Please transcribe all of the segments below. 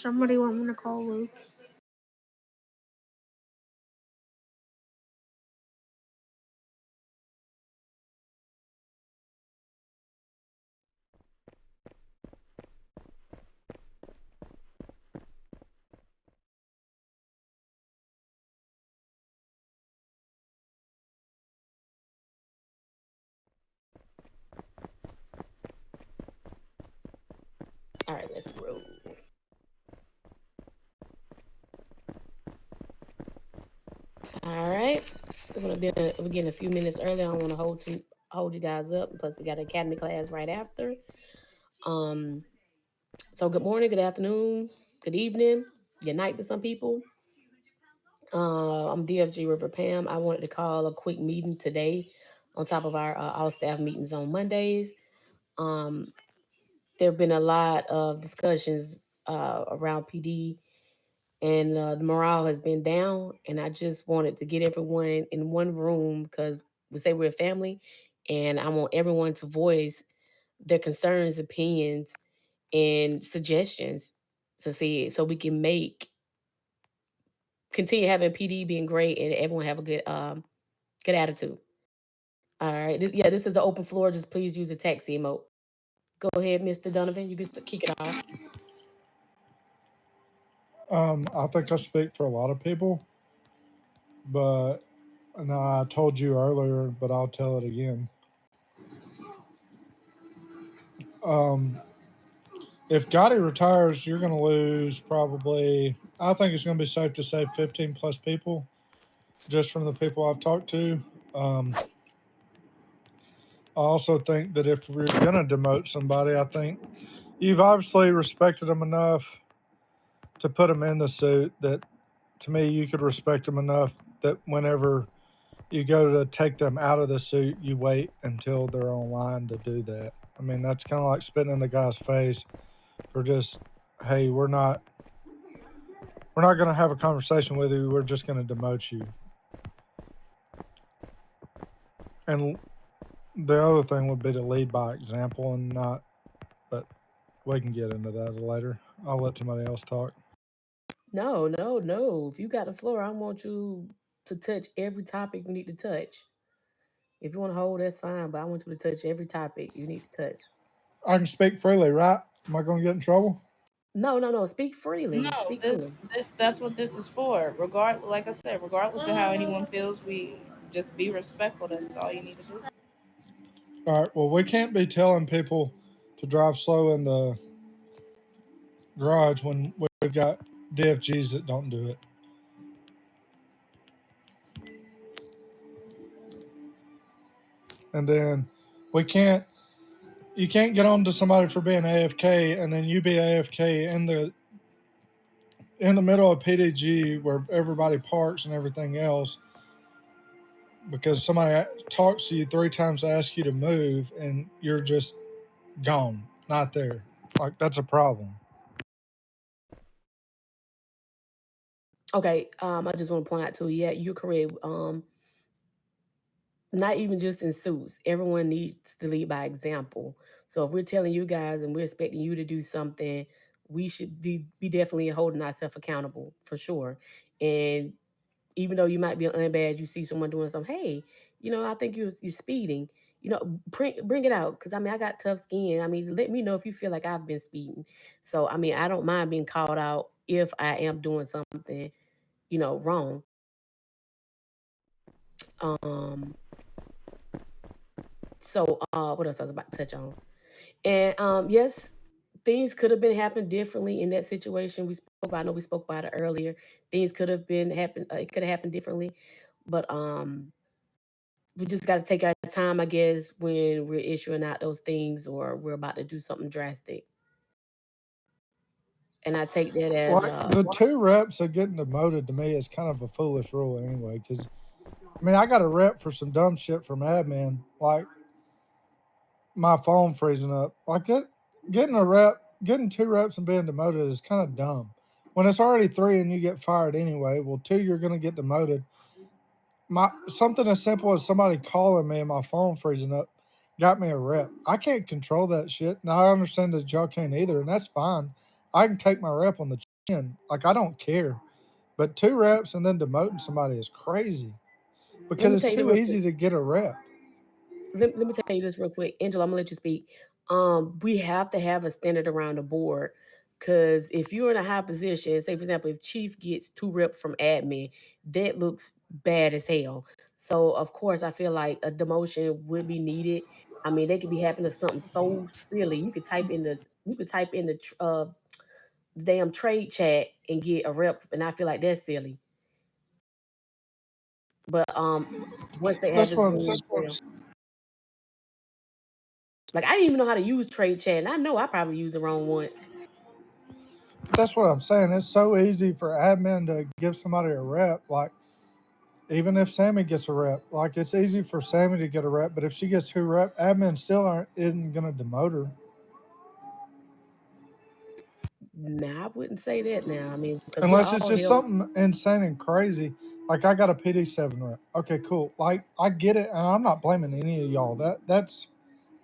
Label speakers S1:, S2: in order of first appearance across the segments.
S1: Somebody want me to call Luke?
S2: All right, let's roll. All right, we're getting a few minutes early. I don't want to hold you guys up. Plus, we got an academy class right after. Um, so good morning, good afternoon, good evening, good night to some people. I'm DFG River Pam. I wanted to call a quick meeting today, on top of our all staff meetings on Mondays. Um, there have been a lot of discussions around PD, and the morale has been down. And I just wanted to get everyone in one room because we say we're a family, and I want everyone to voice their concerns, opinions, and suggestions to see so we can continue having PD being great and everyone have a good attitude. All right, this is the open floor. Just please use the taxi emote. Go ahead, Mr. Donovan. You can kick it off.
S3: I think I speak for a lot of people, but no, I told you earlier, but I'll tell it again. If Gotti retires, you're going to lose probably, I think it's going to be safe to say 15 plus people, just from the people I've talked to. I also think that if we're going to demote somebody, I think you've obviously respected them enough to put them in the suit that, to me, you could respect them enough that whenever you go to take them out of the suit, you wait until they're online to do that. I mean, that's kind of like spitting in the guy's face for just, hey, we're not going to have a conversation with you. We're just going to demote you. And the other thing would be to lead by example and not, but we can get into that later. I'll let somebody else talk.
S2: No, no, no. If you got the floor, I want you to touch every topic you need to touch. If you want to hold, that's fine. But I want you to touch every topic you need to touch.
S3: I can speak freely, right? Am I going to get in trouble?
S2: No, no, no. Speak freely.
S4: No,
S2: Speak freely.
S4: that's what this is for. Like I said, regardless of how anyone feels, we just be respectful. That's all you need to do.
S3: All right. Well, we can't be telling people to drive slow in the garage when we've got DFGs that don't do it. And then you can't get on to somebody for being AFK and then you be AFK in the middle of PDG where everybody parks and everything else because somebody talks to you 3 times to ask you to move and you're just gone, not there. Like, that's a problem.
S2: Okay. I just want to point out to you. Yeah, you're correct. Not even just in suits. Everyone needs to lead by example. So if we're telling you guys and we're expecting you to do something, we should be definitely holding ourselves accountable for sure. And even though you might be an unbad, you see someone doing something, hey, I think you're speeding. Bring it out because I mean I got tough skin. I mean, let me know if you feel like I've been speeding. So I mean, I don't mind being called out if I am doing something, wrong. Um, so what else I was about to touch on? And yes, things could have been happened differently in that situation we spoke about. I know we spoke about it earlier. Things could have been happened. It could have happened differently, but we just got to take our time, I guess, when we're issuing out those things or we're about to do something drastic. And I take that as
S3: Like, the 2 reps of getting demoted to me is kind of a foolish rule anyway. Because, I mean, I got a rep for some dumb shit from admin, like my phone freezing up. Like, getting 2 reps and being demoted is kind of dumb. When it's already 3 and you get fired anyway, well, 2, you're going to get demoted. Something as simple as somebody calling me and my phone freezing up got me a rep. I can't control that shit. Now I understand that y'all can't either, and that's fine. I can take my rep on the Like, I don't care. But 2 reps and then demoting somebody is crazy
S2: Let
S3: because
S2: me
S3: it's
S2: tell you this
S3: too
S2: real quick.
S3: easy to get a rep.
S2: Let me tell you this real quick. Angela, I'm gonna let you speak. We have to have a standard around the board because if you're in a high position, say for example, if Chief gets 2 reps from admin, that looks bad as hell. So of course, I feel like a demotion would be needed. I mean, they could be happening to something so silly. You could type in the damn trade chat and get a rep, and I feel like that's silly. But once they have
S3: That's
S2: this
S3: what I'm
S2: room, like I didn't even know how to use trade chat, and I know I probably used the wrong once.
S3: That's what I'm saying. It's so easy for admin to give somebody a rep. Like, even if Sammy gets a rep, like, it's easy for Sammy to get a rep, but if she gets 2 rep, admin still isn't gonna demote her.
S2: Nah, I wouldn't say that now. I mean, because we're
S3: Unless it's
S2: all
S3: just
S2: held.
S3: something insane and crazy. Like, I got a PD7 rep. Okay, cool. Like, I get it, and I'm not blaming any of y'all. That's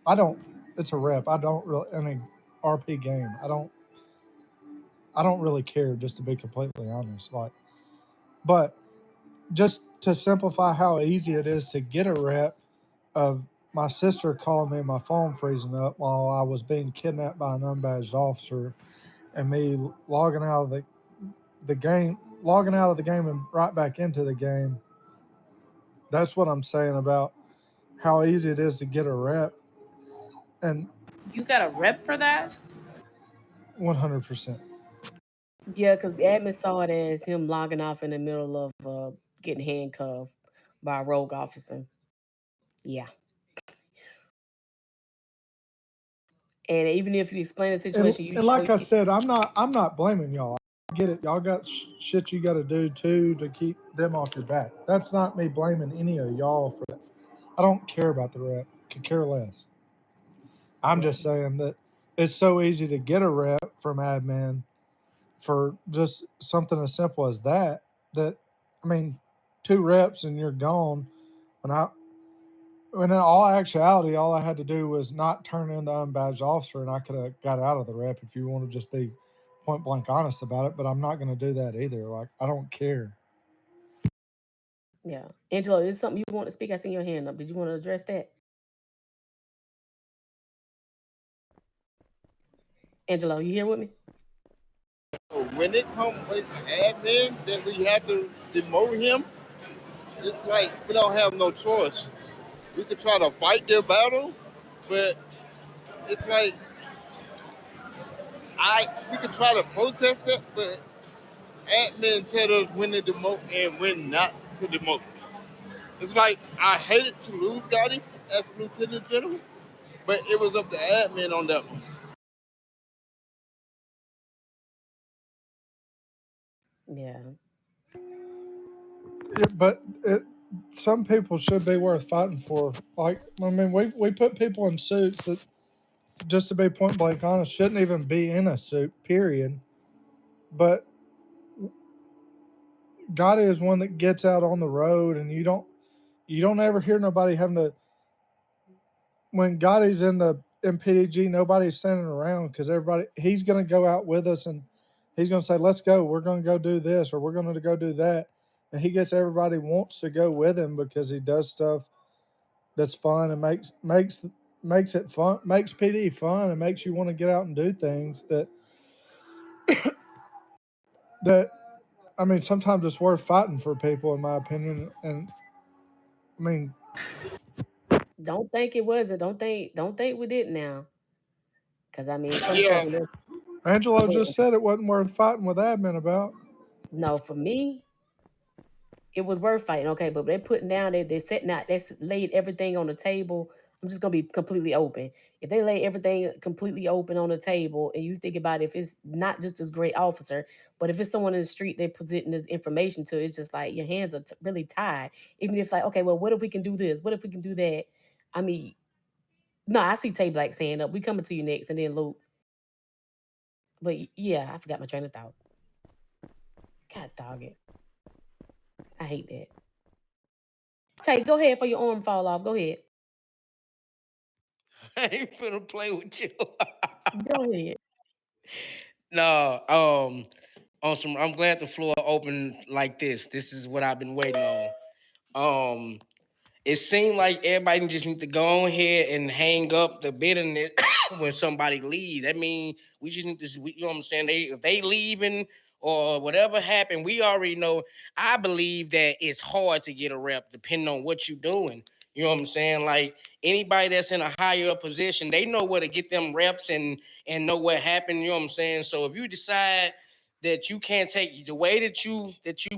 S3: I don't. It's a rep. I don't really any RP game. I don't really care, just to be completely honest. Like, but just to simplify how easy it is to get a rep of my sister calling me, my phone freezing up while I was being kidnapped by an unbadged officer, and me logging out of the game, logging out of the game and right back into the game. That's what I'm saying about how easy it is to get a rep, and
S4: You got a rep for that?
S3: 100%.
S2: Yeah, because the admin saw it as him logging off in the middle of getting handcuffed by a rogue officer. Yeah. And even if you explain the situation, you
S3: And
S2: show
S3: like I said, I'm not blaming y'all. I get it. Y'all got shit you got to do too to keep them off your back. That's not me blaming any of y'all for that. I don't care about the rep. Could care less. I'm just saying that it's so easy to get a rep from admin for just something as simple as that. That, I mean, 2 reps and you're gone. When I when in all actuality, all I had to do was not turn in the unbadged officer, and I could have got out of the rep if you want to just be point blank honest about it. But I'm not going to do that either. Like, I don't care.
S2: yeah. Angelo, is something you want to speak? I seen your hand up. Did you want to address that? Angelo, you here with me?
S1: When it comes with admin that we have to demote him, it's like we don't have no choice. We could try to fight their battle, but it's like we could try to protest it, but admin tell us when to demote and when not to demote. It's like I hated to lose Gotti as a lieutenant general, but it was up to admin on that one.
S2: Yeah.
S3: Yeah, but some people should be worth fighting for. Like, I mean, we put people in suits that, just to be point blank honest, shouldn't even be in a suit. Period. But Gotti is one that gets out on the road, and you don't ever hear nobody having to. When Gotti's in the MPDG, nobody's standing around because everybody he's going to go out with us, and he's going to say, "Let's go. We're going to go do this, or we're going to go do that." And he gets everybody wants to go with him because he does stuff that's fun and makes it fun, makes PD fun, and makes you want to get out and do things that I mean, sometimes it's worth fighting for people, in my opinion. And I mean,
S2: Don't think it wasn't. Don't think we did now. Because I mean, some stuff.
S1: Yeah,
S3: Angelo
S2: Go
S3: just
S2: ahead.
S3: said it wasn't worth fighting with admin about.
S2: No, for me, it was worth fighting. Okay, but they're putting down. They're setting out. They laid everything on the table. I'm just gonna be completely open. If they lay everything completely open on the table, and you think about it, if it's not just this great officer, but if it's someone in the street they're presenting this information to, it's just like your hands are really tied. Even if like, okay, well, what if we can do this? What if we can do that? I mean, no, I see Tay Black's hand up. We coming to you next, and then Luke. But yeah, I forgot my train of thought. God dog it. I hate that. Tay, go ahead for your arm fall off. Go ahead.
S5: I ain't finna play with you.
S2: Go ahead.
S5: No, on some. I'm glad the floor open like this. This is what I've been waiting on. Um, it seemed like everybody just need to go on here and hang up the bitterness when somebody leaves. That mean we just need to, you know what I'm saying? If they leaving or whatever happened, we already know. I believe that it's hard to get a rep depending on what you're doing. You know what I'm saying? Like anybody that's in a higher up position, they know where to get them reps and know what happened. You know what I'm saying? So if you decide that you can't take the way that you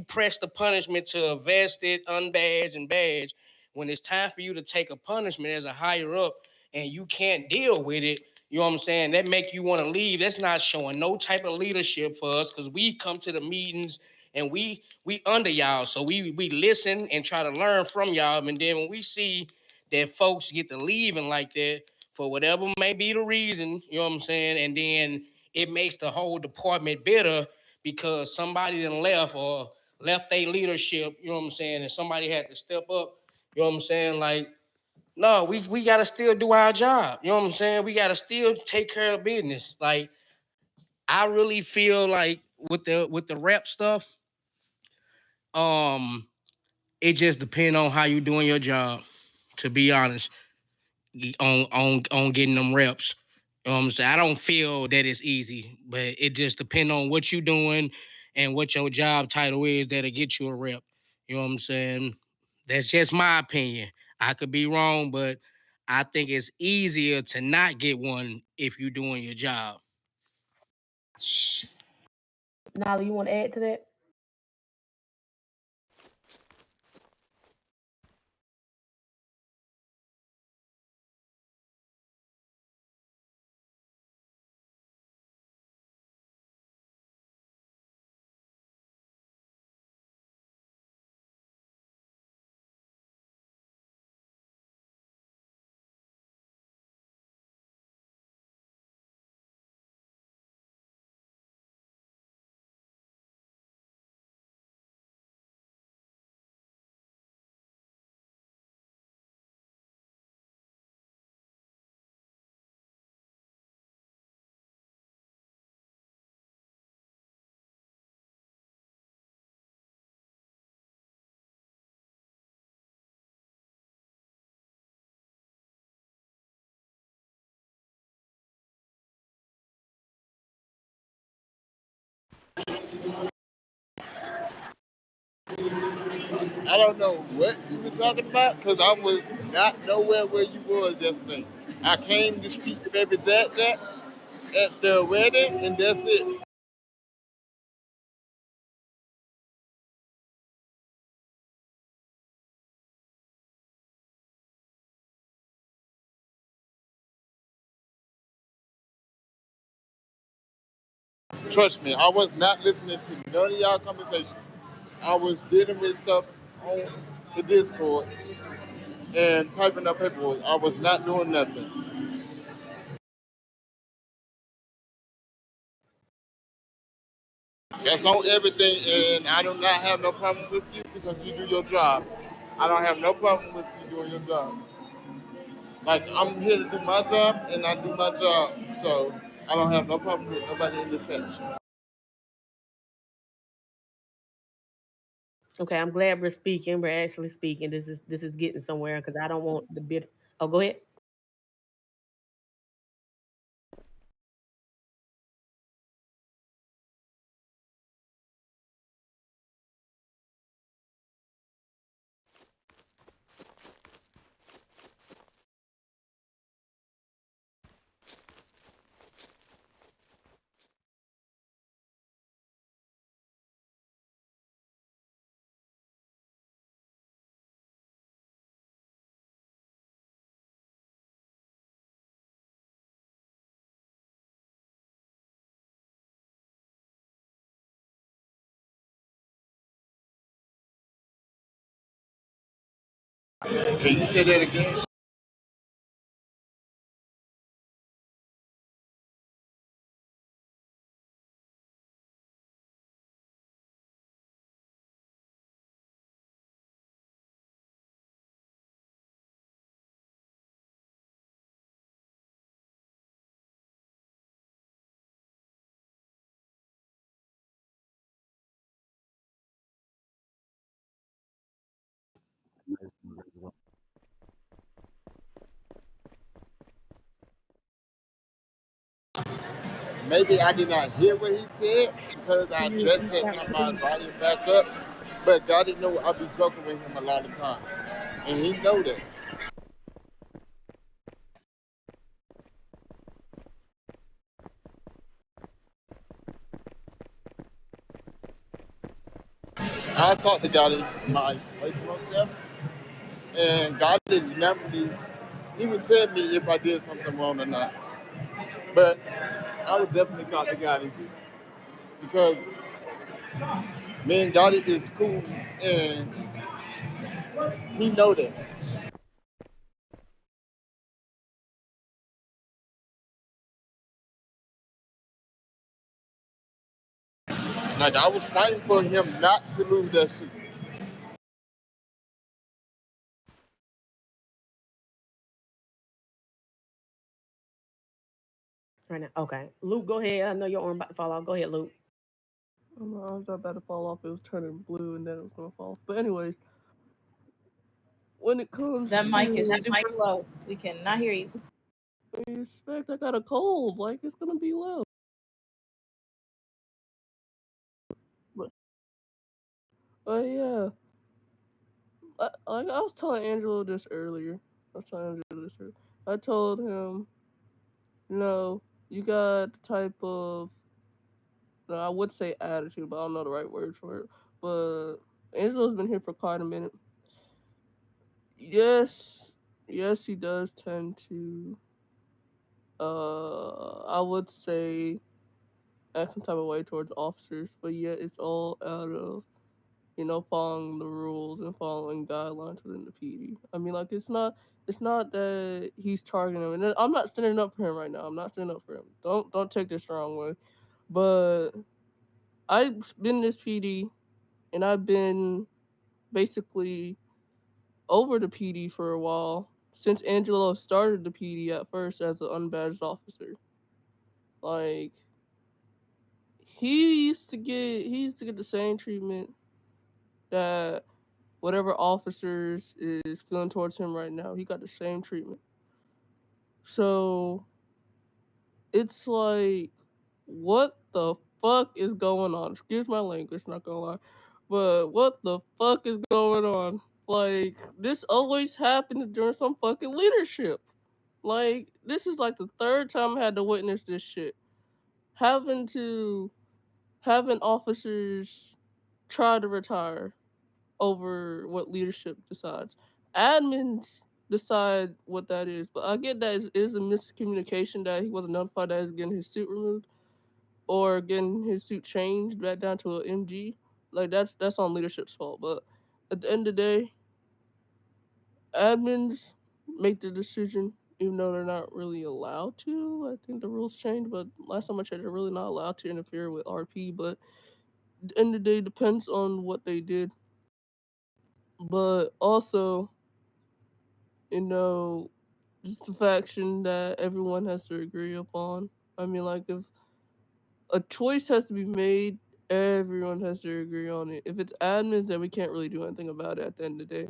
S5: press the punishment to vest it, unbadge, and badge, when it's time for you to take a punishment as a higher up and you can't deal with it, you know what I'm saying? That make you want to leave. That's not showing no type of leadership for us because we come to the meetings and we under y'all. So we listen and try to learn from y'all. And then when we see that folks get to leaving like that for whatever may be the reason, you know what I'm saying? And then it makes the whole department bitter because somebody done left or left their leadership, you know what I'm saying? And somebody had to step up. You know what I'm saying? Like, no, we gotta still do our job. You know what I'm saying? We gotta still take care of business. Like, I really feel like with the rep stuff, um, it just depends on how you doing your job, to be honest, on getting them reps. You know what I'm saying? I don't feel that it's easy, but it just depends on what you're doing and what your job title is that'll get you a rep. You know what I'm saying? That's just my opinion. I could be wrong, but I think it's easier to not get one if you're doing your job.
S2: Nala, you want to add to that?
S1: I don't know what you were talking about because I was not nowhere where you was yesterday. I came to speak to baby Jack Jack at the wedding, and that's it. Trust me, I was not listening to none of y'all conversation. I was dealing with stuff on the Discord and typing up paperwork. I was not doing nothing. That's on everything, and I do not have no problem with you because you do your job. I don't have no problem with you doing your job. Like I'm here to do my job, and I do my job, so I don't have no problem with nobody in this section.
S2: Okay, I'm glad we're speaking. We're actually speaking. This is getting somewhere because I don't want the bit. Oh, go ahead.
S1: Can you say that again? Maybe I did not hear what he said because I just had turned my volume back up. But God didn't know I be joking with him a lot of time, and he know that. I talked to God in my personal self, and God didn't never he would tell me if I did something wrong or not. But I would definitely talk to God because me and God is cool, and he know that. Like I was fighting for him not to lose that suit.
S2: Right now. Okay. Luke, go ahead. I know your arm about to fall off. Go ahead, Luke.
S6: My arms are about to fall off. It was turning blue and then it was gonna fall off. But anyways, when it comes
S4: That mic is
S6: to
S4: super low. We cannot hear you.
S6: respect, I got a cold. Like it's gonna be low. But, but yeah, like I was telling Angelo this earlier. I told him, you got the type of, I would say attitude, but I don't know the right word for it. But Angelo's been here for quite a minute. Yes, yes, he does tend to, I would say, act some type of way towards officers, but yet it's all out of, following the rules and following guidelines within the PD. I mean, like it's not that he's targeting him, and I'm not standing up for him right now. I'm not standing up for him. Don't take this the wrong way, but I've been in this PD, and I've been basically over the PD for a while since Angelo started the PD at first as an unbadged officer. Like he used to get the same treatment that whatever officers is feeling towards him right now. He got the same treatment. So it's like, what the fuck is going on? Excuse my language, not gonna lie. But what the fuck is going on? Like, this always happens during some fucking leadership. Like, this is like the third time I had to witness this shit. Having officers try to retire over what leadership decides. Admins decide what that is, but I get that it is a miscommunication that he wasn't notified that he's getting his suit removed or getting his suit changed back down to an MG. Like that's on leadership's fault. But at the end of the day, admins make the decision, even though they're not really allowed to. I think the rules changed, but last time I checked, they're really not allowed to interfere with RP. But at the end of the day, depends on what they did. But also, you know, just the faction that everyone has to agree upon. I mean, like, if a choice has to be made, everyone has to agree on it. If it's admins, then we can't really do anything about it at the end of the day.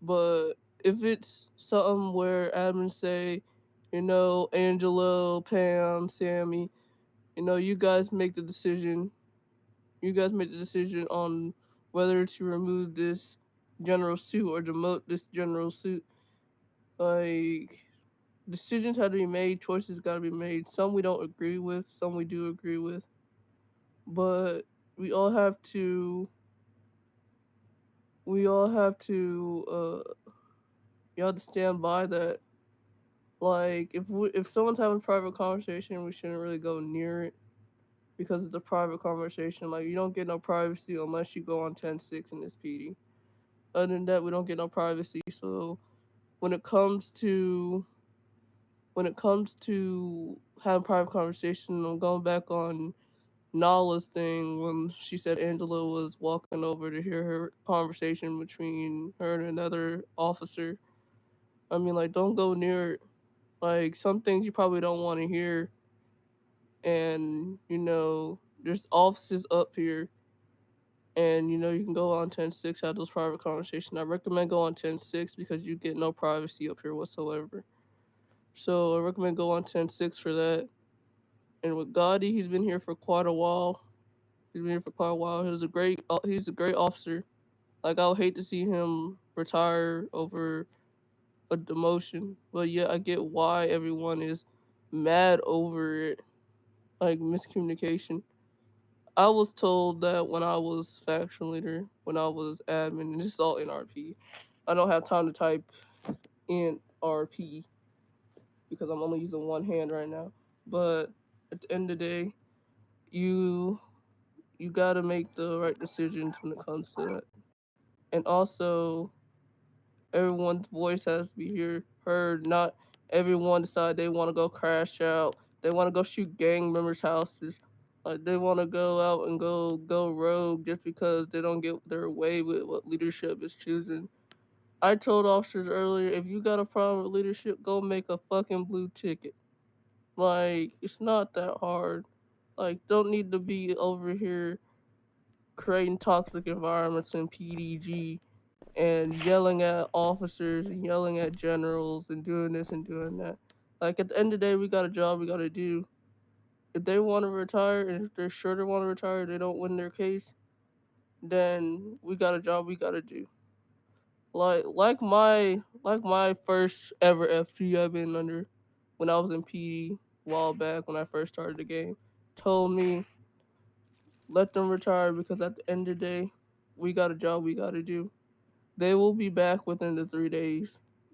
S6: But if it's something where admins say, Angelo, Pam, Sammy, you guys make the decision. You guys make the decision on whether to remove this general suit or demote this general suit. Like, decisions have to be made, choices got to be made. Some we don't agree with, some we do agree with. But we all have to we all have to you have to stand by that. Like, if someone's having a private conversation, we shouldn't really go near it because it's a private conversation. Like, you don't get no privacy unless you go on 10-6 in this PD. Other than that, we don't get no privacy. So when it comes to having private conversation, I'm going back on Nala's thing when she said Angela was walking over to hear her conversation between her and another officer. I mean, like, don't go near it. Like, some things you probably don't want to hear. And, there's officers up here. And you can go on 10.6, have those private conversations. I recommend go on 10.6 because you get no privacy up here whatsoever. So I recommend go on 10.6 for that. And with Gotti, he's been here for quite a while. He's a great officer. Like, I would hate to see him retire over a demotion, but yeah, I get why everyone is mad over it. Like, miscommunication. I was told that when I was faction leader, when I was admin, and this is all in RP. I don't have time to type in RP because I'm only using one hand right now. But at the end of the day, you gotta make the right decisions when it comes to that. And also, everyone's voice has to be heard. Not everyone decide they want to go crash out. They want to go shoot gang members' houses. Like, they want to go out and go rogue just because they don't get their way with what leadership is choosing. I told officers earlier, if you got a problem with leadership, go make a fucking blue ticket. Like, it's not that hard. Like, don't need to be over here creating toxic environments in PDG and yelling at officers and yelling at generals and doing this and doing that. Like, at the end of the day, we got a job we got to do. If they want to retire, and if they're sure they want to retire, they don't win their case, then we got a job we got to do. Like my first ever FG I've been under when I was in PD a while back when I first started the game, told me, let them retire because at the end of the day, we got a job we got to do. They will be back within the 3 days.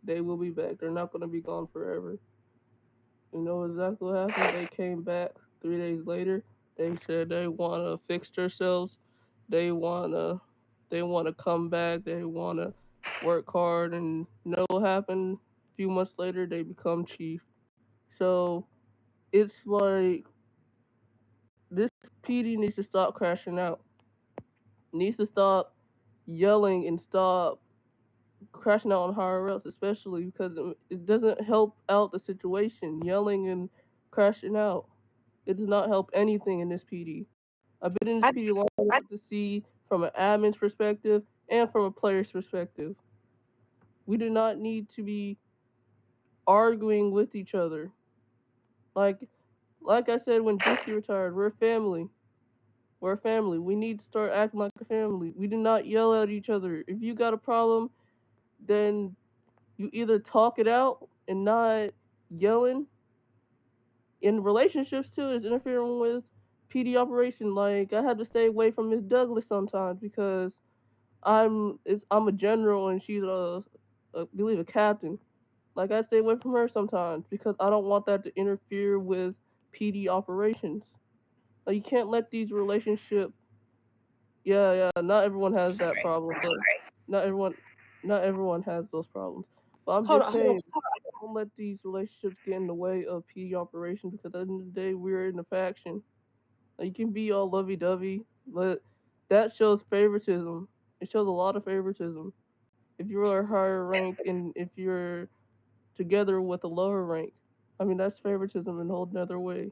S6: They will be back. They're not going to be gone forever. You know exactly what happened? They came back 3 days later. They said they want to fix themselves. They want to come back. They want to work hard. And you know what happened? A few months later, they become chief. So it's like this PD needs to stop crashing out. Needs to stop yelling and stop crashing out on higher ups, especially because it doesn't help out the situation. Yelling and crashing out, it does not help anything in this PD. I've been in this PD long enough to see from an admin's perspective and from a player's perspective. We do not need to be arguing with each other. Like I said when Juicy retired, we're a family. We're a family. We need to start acting like a family. We do not yell at each other. If you got a problem, then you either talk it out and not yelling. In relationships too, is interfering with PD operation. Like, I had to stay away from Miss Douglas sometimes because I'm a general and she's I believe a captain. Like, I stay away from her sometimes because I don't want that to interfere with PD operations. Like, you can't let these relationships. Yeah. Not everyone has that problem, but not everyone has those problems. But I'm
S2: Hold
S6: just
S2: on, hold on.
S6: saying, don't let these relationships get in the way of PD operations because at the end of the day, we're in a faction. Like, you can be all lovey-dovey, but that shows favoritism. It shows a lot of favoritism. If you're a higher rank and if you're together with a lower rank, I mean, that's favoritism in a whole nother way.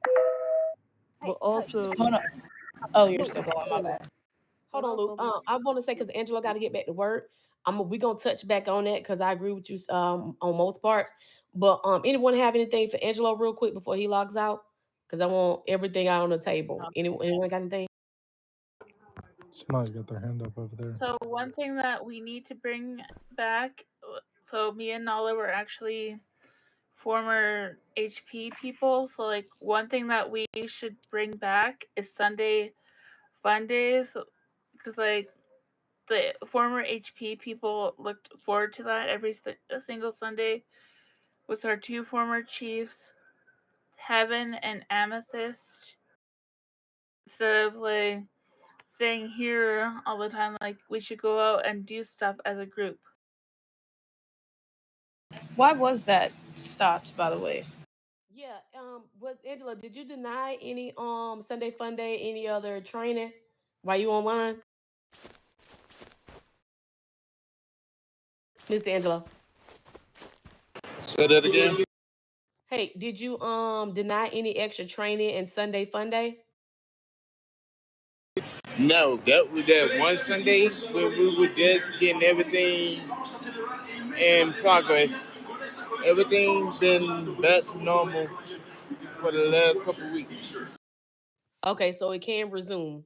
S6: But also,
S4: Hold on. Oh, you're
S2: Luke,
S4: still going. My bad.
S2: hold on, Luke. I want to say because Angela got to get back to work. We gonna touch back on that because I agree with you on most parts. But anyone have anything for Angelo real quick before he logs out? Because I want everything out on the table. Anyone got anything?
S3: Somebody's got their hand up over there.
S7: So one thing that we need to bring back, so me and Nala were actually former HP people. So like one thing that we should bring back is Sunday fun days, because like the former HP people looked forward to that every single Sunday with our two former chiefs, Heaven and Amethyst, instead of like staying here all the time. Like, we should go out and do stuff as a group.
S4: Why was that stopped, by the way?
S2: Yeah. Was Angela? Did you deny any Sunday Fun Day, any other training while you online, Mr. Angelo?
S1: Say that again.
S2: Hey, did you deny any extra training and Sunday Fun Day?
S1: No, that was that one Sunday when we were just getting everything in progress. Everything's been back to normal for the last couple of weeks.
S2: Okay, so it can resume.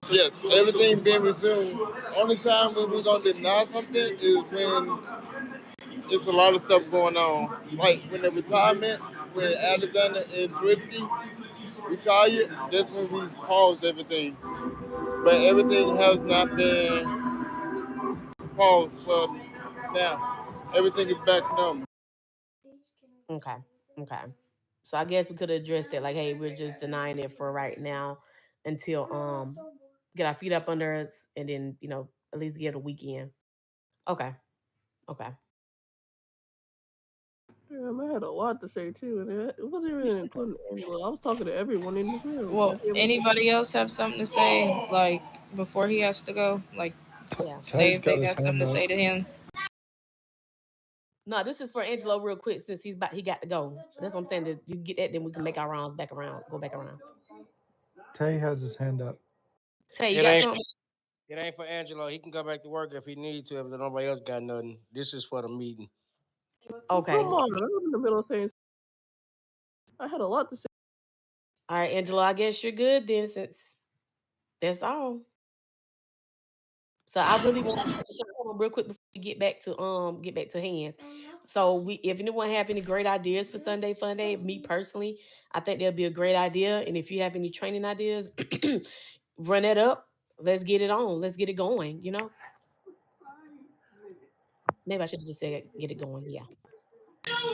S1: Yes, everything been resumed. Only time when we're gonna deny something is when it's a lot of stuff going on. Like when the retirement, when Alexander and Drisky retired, that's when we paused everything. But everything has not been paused for now. Everything is back normal.
S2: Okay. Okay. So I guess we could have addressed it like, hey, we're just denying it for right now until get our feet up under us and then, at least get a weekend. Okay. Okay.
S6: Damn, I had a lot to say too, and it wasn't even including Angela. I was talking to everyone in this room.
S4: Well,
S6: God damn it.
S4: anybody else have something to say, like, before he has to go? Like,
S2: Yeah.
S4: say
S3: Tay's
S4: if they
S3: got his
S4: got something
S3: hand
S4: to
S3: up.
S4: say to him.
S2: No, this is for Angelo real quick since he got to go. That's what I'm saying. That you get that, then we can make our rounds back around, go back around.
S3: Tay has his hand up.
S2: Tay, you
S5: It
S2: got
S5: ain't
S2: something?
S5: it ain't for Angelo. He can go back to work if he needs to. If nobody else got nothing, this is for the meeting.
S2: Okay.
S6: Come on, I was in the middle of saying I had a lot to say.
S2: All right, Angelo, I guess you're good then since that's all. So I really want to hold on real quick before we get back to hands. So if anyone have any great ideas for Sunday Fun Day, me personally, I think that'll be a great idea. And if you have any training ideas, run that up. Let's get it on. Let's get it going. Maybe I should have just said get it going. Yeah.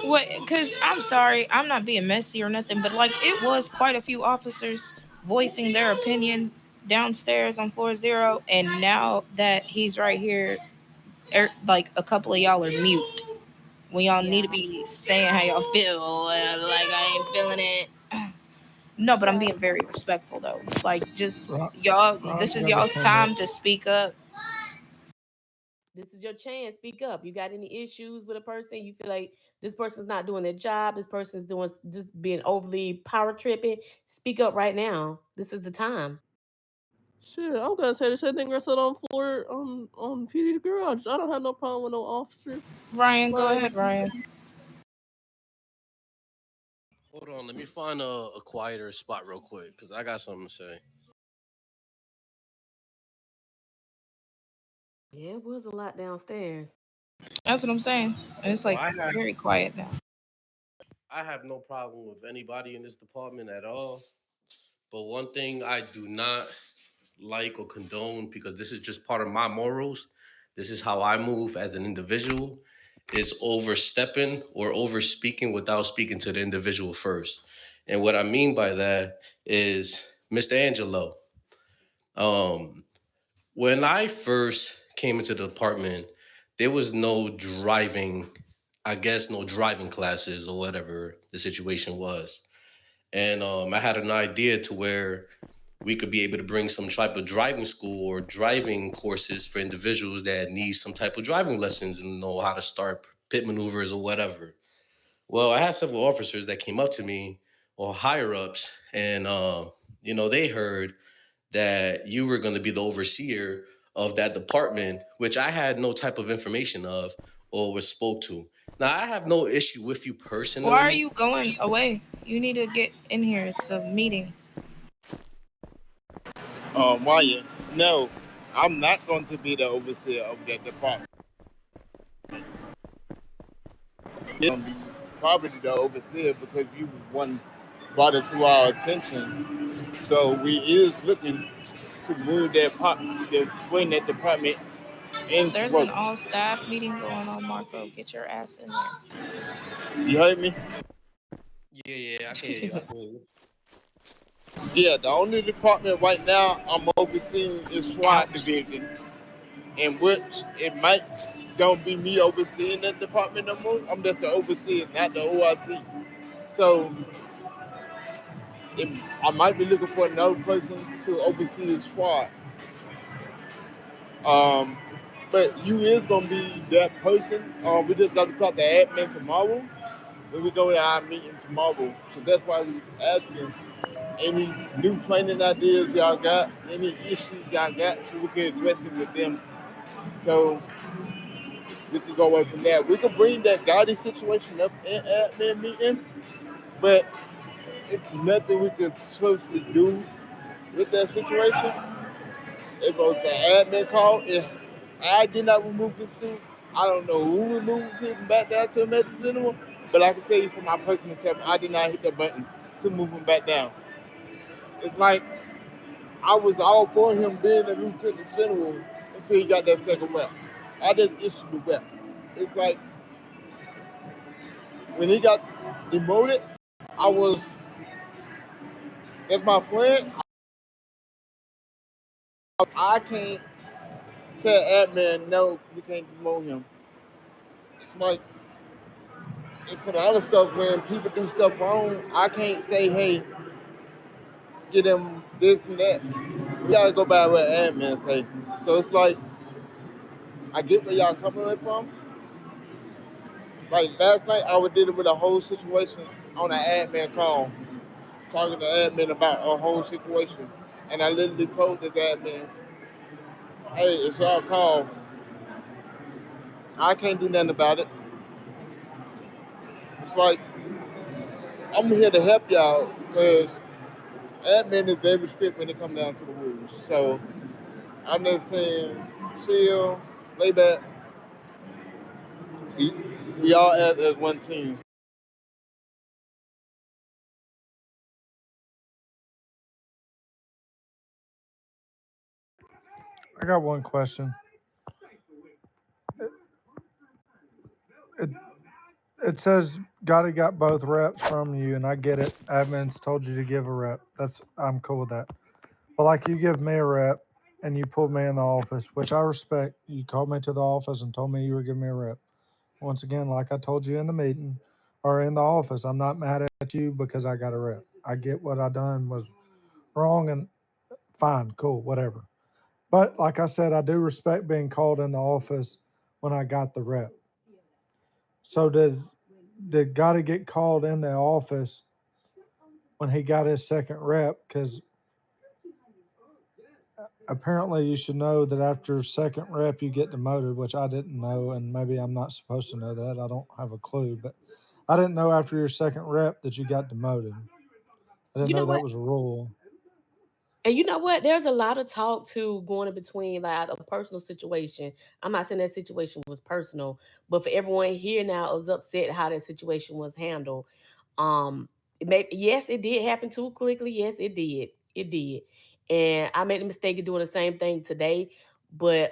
S4: What? Because I'm sorry, I'm not being messy or nothing, but like it was quite a few officers voicing their opinion downstairs on floor 0, and now that he's right here, like a couple of y'all are mute when y'all need to be saying how y'all feel. Like I ain't feeling it. No, but I'm being very respectful though. Like just y'all,
S3: Ron's
S4: this is
S3: got his
S4: y'all's
S3: hand up.
S4: time to speak up.
S2: This is your chance. Speak up. You got any issues with a person? You feel like this person's not doing their job. This person's doing just being overly power tripping. Speak up right now. This is the time.
S6: Shit, I'm gonna say the same thing I said on floor on PD Garage. I don't have no problem with no officer.
S4: Ryan, go ahead, Ryan.
S8: Hold on, let me find a quieter spot real quick because I got something to say.
S2: Yeah, it was a lot downstairs.
S4: That's what I'm saying. And it's like
S8: Well,
S4: very quiet now.
S8: I have no problem with anybody in this department at all. But one thing I do not like or condone, because this is just part of my morals, this is how I move as an individual, is overstepping or overspeaking without speaking to the individual first. And what I mean by that is, Mr. Angelo, um, when I first came into the department, there was no driving, I guess, no driving classes or whatever the situation was. And I had an idea to where we could be able to bring some type of driving school or driving courses for individuals that need some type of driving lessons and know how to start pit maneuvers or whatever. Well, I had several officers that came up to me or higher ups, and they heard that you were going to be the overseer of that department, which I had no type of information of or was spoke to. Now, I have no issue with you personally.
S4: Why are you going away? You need to get in here. It's a meeting.
S1: Why? No, I'm not going to be the overseer of that department. You're going to be probably the overseer because you one brought it to our attention. So we is looking to move bring that department into
S4: There's
S1: work.
S4: an all staff meeting going on, Marco. Get your ass in there.
S1: You heard me?
S8: Yeah, I can hear you. I can hear you.
S1: Yeah, the only department right now I'm overseeing is SWAT division, in which it might don't be me overseeing that department no more. I'm just the overseer, not the OIC. So I might be looking for another person to oversee the SWAT. But you is gonna be that person. We just got to talk to admin tomorrow when we go to our meeting tomorrow. So that's why we asking any new training ideas y'all got, any issues y'all got, so we can address it with them. So we can go away from there. We can bring that Gotti situation up in admin meeting, but it's nothing we can supposedly do with that situation. If it was an admin call, if I did not remove his suit, I don't know who removed him back down to a major general, but I can tell you for my personal self, I did not hit the button to move him back down. It's like I was all for him being a lieutenant general until he got that second rep. I just issued the rep. It's like when he got demoted, I was, as my friend, I can't tell admin, no, we can't demote him. It's like, it's a lot of stuff when people do stuff wrong, I can't say, hey, get him this and that. We gotta go by what admin say. So it's like, I get where y'all coming from. Like last night, I was dealing with a whole situation on an admin call, talking to admin about a whole situation. And I literally told this admin, hey, it's y'all call. I can't do nothing about it. It's like, I'm here to help y'all because admin is very strict when it comes down to the rules. So I'm just saying, chill, lay back. We all act as one team.
S3: I got one question. It, it says Gotti got both reps from you, and I get it. Admin's told you to give a rep. I'm cool with that. But like you give me a rep, and you pulled me in the office, which I respect. You called me to the office and told me you were giving me a rep. Once again, like I told you in the meeting or in the office, I'm not mad at you because I got a rep. I get what I done was wrong, and fine, cool, whatever. But like I said, I do respect being called in the office when I got the rep. So did Gotti get called in the office when he got his second rep? Because apparently you should know that after second rep you get demoted, which I didn't know, and maybe I'm not supposed to know that. I don't have a clue, but I didn't know after your second rep that you got demoted. I didn't
S2: You know
S3: know that
S2: what?
S3: was a rule.
S2: And you know what? There's a lot of talk too going in between like a personal situation. I'm not saying that situation was personal, but for everyone here now is upset how that situation was handled. Yes, it did happen too quickly. Yes, it did. It did. And I made the mistake of doing the same thing today, but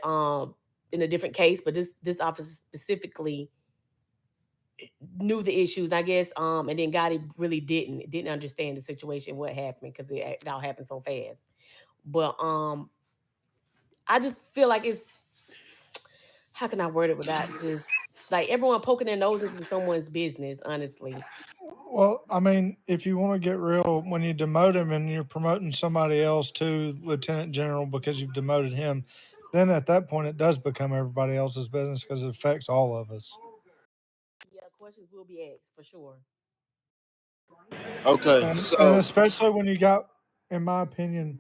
S2: in a different case. But this officer specifically knew the issues, I guess. And then Gotti really didn't understand the situation, what happened, because it all happened so fast. But I just feel like it's, how can I word it without just like everyone poking their noses in someone's business, honestly.
S3: Well, I mean, if you want to get real, when you demote him and you're promoting somebody else to lieutenant general because you've demoted him, then at that point it does become everybody else's business because it affects all of us.
S2: Yeah, questions will be asked for sure.
S1: Okay,
S3: And
S1: so
S3: especially when you got, in my opinion,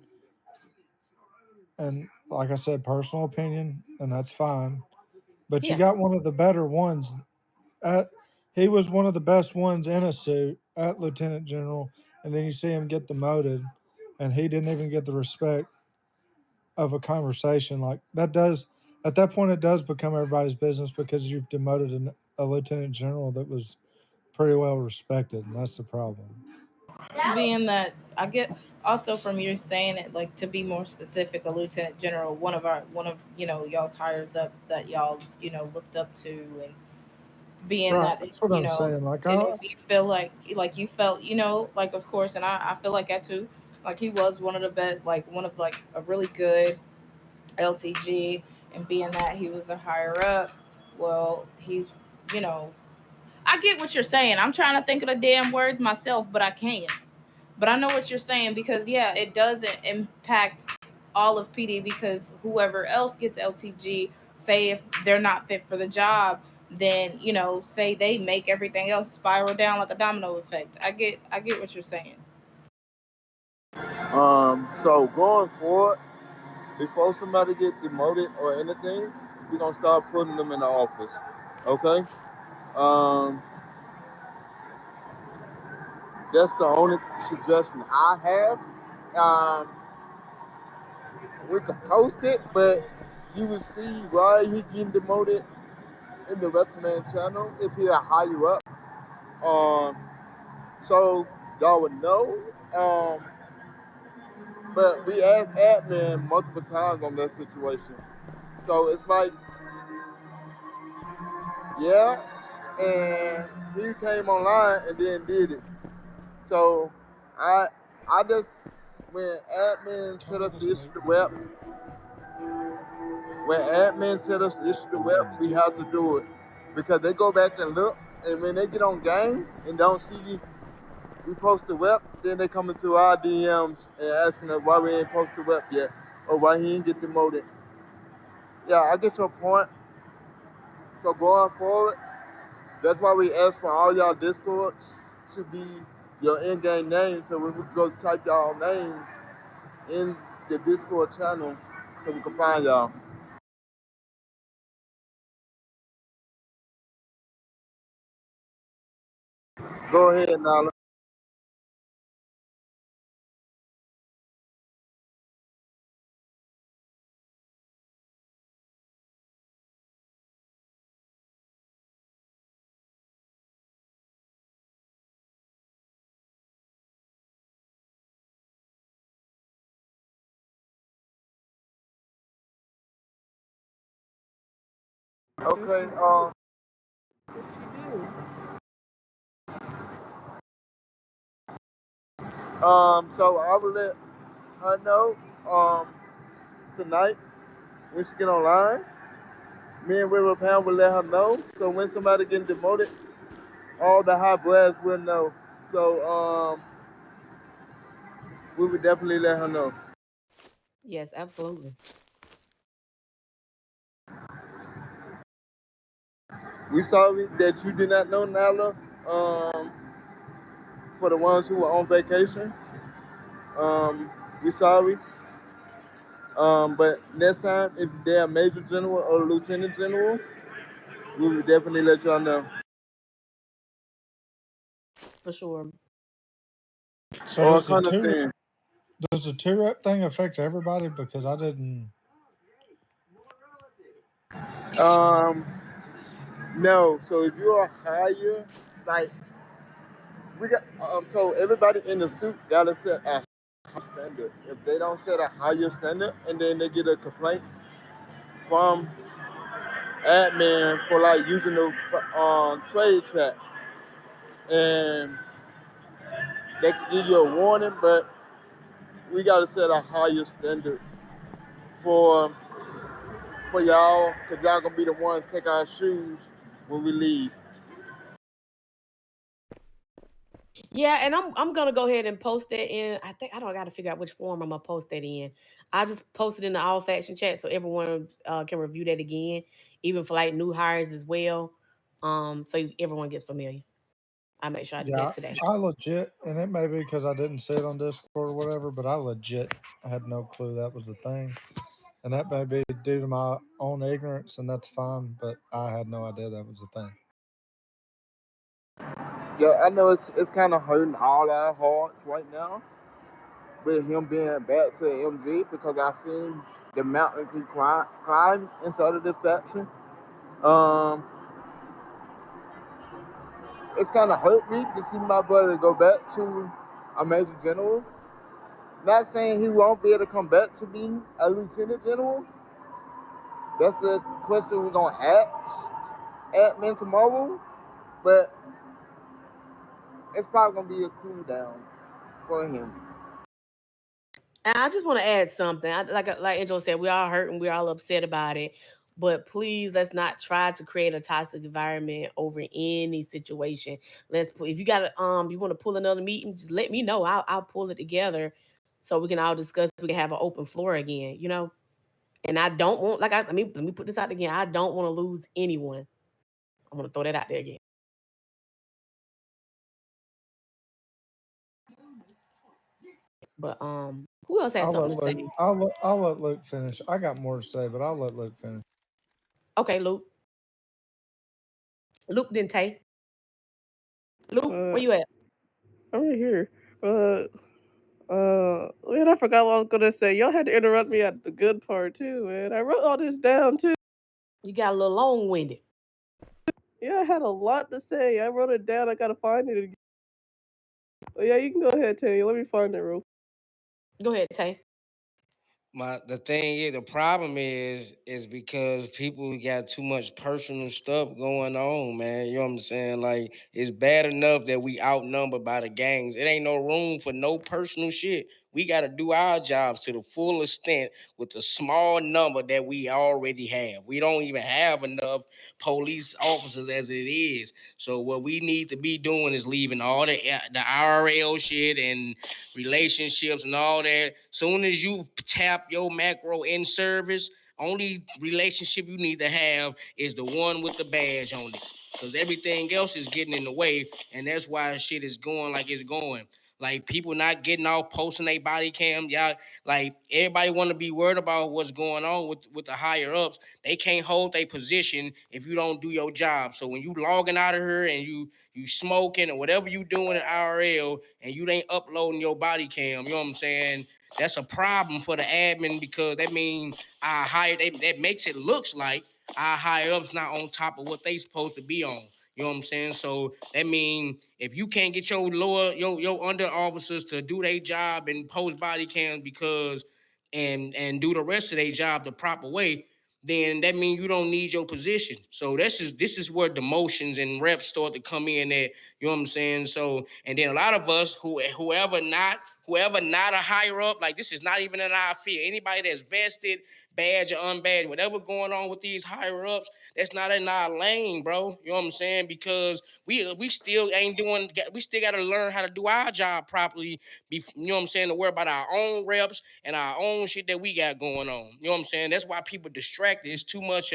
S3: and like I said, personal opinion, and that's fine. But you
S2: Yeah.
S3: got one of the better ones at, he was one of the best ones in a suit at lieutenant general, and then you see him get demoted, and he didn't even get the respect of a conversation. Like that does, at that point it does become everybody's business because you've demoted a lieutenant general that was pretty well respected, and that's the problem.
S4: Being that I get also from you saying it, like, to be more specific, a lieutenant general, one of y'all's hires up that y'all looked up to, and being
S3: Right,
S4: that
S3: that's what I'm saying. Like
S4: it
S3: I,
S4: made me feel like you felt, like, of course, and I feel like that too, like he was one of the best, like one of like a really good LTG, and being that he was a higher up, well, he's, you know I get what you're saying. I'm trying to think of the damn words myself, but I can't. But I know what you're saying, because yeah, it doesn't impact all of PD, because whoever else gets LTG, say if they're not fit for the job, then say they make everything else spiral down like a domino effect. I get what you're saying.
S1: So going forward, before somebody get demoted or anything, we're gonna start putting them in the office. Okay? Um, that's the only suggestion I have. We can post it, but you will see why he getting demoted in the reprimand channel if he a higher up. Um, so y'all would know. But we asked admin multiple times on that situation. So it's like, yeah, and he came online and then did it. So I just when admin tell us to issue the web, we have to do it because they go back and look, and when they get on game and don't see we post the web, then they come into our DMs and asking us why we ain't post the web yet or why he ain't get demoted. Yeah, I get your point. So going forward, that's why we ask for all y'all Discords to be your in-game name. So when we go type y'all name in the Discord channel, so we can find y'all. Go ahead, Nala. Okay.
S6: Yes, you
S1: So I will let her know tonight when she get online. Me and River Pound will let her know. So when somebody getting demoted, all the high brass will know. So we would definitely let her know.
S2: Yes, absolutely.
S1: We sorry that you did not know, Nala. For the ones who were on vacation, we sorry. But next time, if they're a major general or a lieutenant general, we will definitely let y'all know.
S2: For sure.
S3: So
S1: Or kind of thing.
S3: does the two rep thing affect everybody? Because I didn't.
S1: Um, no. So if you're higher, like we got, so everybody in the suit gotta set a high standard. If they don't set a higher standard, and then they get a complaint from admin for like using the trade track, and they can give you a warning, but we gotta set a higher standard for y'all, cause y'all gonna be the ones take our shoes when we leave.
S2: Yeah, and I'm gonna go ahead and post that in. I think I don't got to figure out which form I'm gonna post that in. I'll just post it in the all faction chat so everyone can review that again, even for like new hires as well. So everyone gets familiar. I'll make sure I do
S3: Yeah,
S2: that today.
S3: I legit, and it may be because I didn't see it on Discord or whatever, but I legit had no clue that was a thing. And that may be due to my own ignorance, and that's fine, but I had no idea that was a thing.
S1: Yeah, I know it's kind of hurting all our hearts right now with him being back to MG because I seen the mountains he climbed inside of this faction. Um, it's kind of hurt me to see my brother go back to a major general. Not saying he won't be able to come back to being a lieutenant general. That's a question we're gonna ask admin tomorrow, but it's probably gonna be a cool down for him.
S2: And I just want to add something. Like Angel said, we all hurt and we're all upset about it. But please, let's not try to create a toxic environment over any situation. If you got you want to pull another meeting, just let me know. I'll pull it together so we can all discuss. We can have an open floor again. And I don't want let me put this out again. I don't want to lose anyone. I'm gonna throw that out there again. But who else has something to say?
S3: I'll let Luke finish. I got more to say, but I'll let Luke finish.
S2: Okay, Luke. Luke didn't take. Luke, where you at?
S6: I'm right here. Man, I forgot what I was gonna say. Y'all had to interrupt me at the good part too, man. I wrote all this down too.
S2: You got a little long-winded.
S6: Yeah, I had a lot to say. I wrote it down. I gotta find it again. Oh yeah, you can go ahead, Tanya. Let me find it real.
S2: Go ahead, Tay.
S5: The thing is, the problem is because people got too much personal stuff going on, man. You know what I'm saying? Like, it's bad enough that we outnumbered by the gangs. It ain't no room for no personal shit. We got to do our jobs to the full extent with the small number that we already have. We don't even have enough police officers as it is. So what we need to be doing is leaving all the IRL shit and relationships and all that. Soon as you tap your macro in service, only relationship you need to have is the one with the badge on it. Because everything else is getting in the way, and that's why shit is going like it's going. Like, people not getting off, posting their body cam. Y'all, like, everybody want to be worried about what's going on with the higher ups. They can't hold their position if you don't do your job. So when you logging out of here and you smoking or whatever you doing in IRL and you ain't uploading your body cam, you know what I'm saying? That's a problem for the admin, because that means that makes it looks like our higher ups not on top of what they supposed to be on. You know what I'm saying? So that means if you can't get your under officers to do their job and post body cams and do the rest of their job the proper way, then that means you don't need your position. So this is where demotions and reps start to come in at, you know what I'm saying? So, and then a lot of us whoever not a higher up, like, this is not even in our field. Anybody that's vested, badge or unbadged, whatever going on with these higher ups, that's not in our lane, bro. You know what I'm saying? Because we still ain't doing, we still got to learn how to do our job properly. You know what I'm saying? To worry about our own reps and our own shit that we got going on. You know what I'm saying? That's why people distracted. It's too much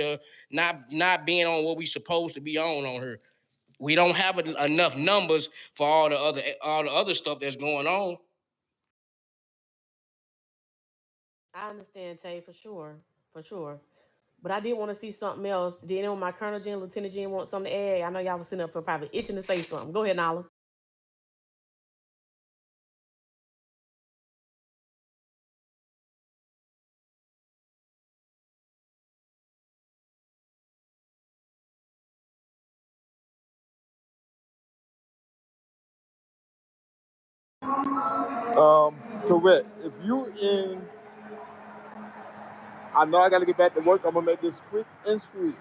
S5: not being on what we supposed to be on here. We don't have enough numbers for all the other stuff that's going on.
S2: I understand, Tay, for sure. For sure. But I did want to see something else. Did anyone, my Colonel Jen, Lieutenant Jen, want something to add? I know y'all was sitting up for probably itching to say something. Go ahead, Nala.
S1: Correct. If you in, I know I got to get back to work. I'm gonna make this quick and sweet.